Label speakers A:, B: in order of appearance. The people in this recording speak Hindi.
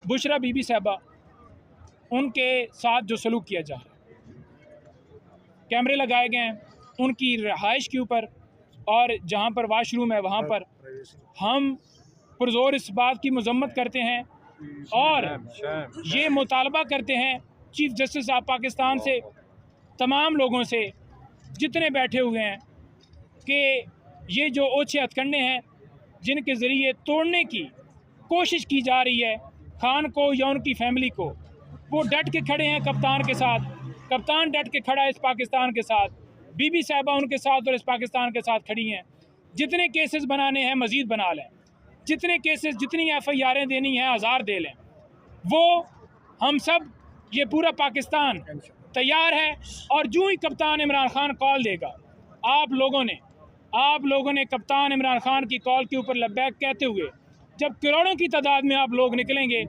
A: बुशरा बीबी साहबा उनके साथ जो सलूक किया जा रहा है, कैमरे लगाए गए हैं उनकी रहाइश के ऊपर और जहाँ पर वाशरूम है वहाँ पर। हम पुरजोर इस बात की मजम्मत करते हैं और ये मुतालबा करते हैं चीफ जस्टिस ऑफ पाकिस्तान से, तमाम लोगों से जितने बैठे हुए हैं, कि ये जो ओछे हथकंडे हैं जिनके ज़रिए तोड़ने की कोशिश की जा रही है खान को या उनकी फैमिली को, वो डट के खड़े हैं कप्तान के साथ। कप्तान डट के खड़ा है इस पाकिस्तान के साथ, बीबी साहिबा उनके साथ और इस पाकिस्तान के साथ खड़ी हैं। जितने केसेस बनाने हैं मज़ीद बना लें, जितने केसेस जितनी FIR'ें देनी हैं हज़ार दे लें। वो हम सब ये पूरा पाकिस्तान तैयार है। और जो ही कप्तान इमरान खान कॉल देगा, आप लोगों ने कप्तान इमरान खान की कॉल के ऊपर लब्बैक कहते हुए जब करोड़ों की तादाद में आप लोग निकलेंगे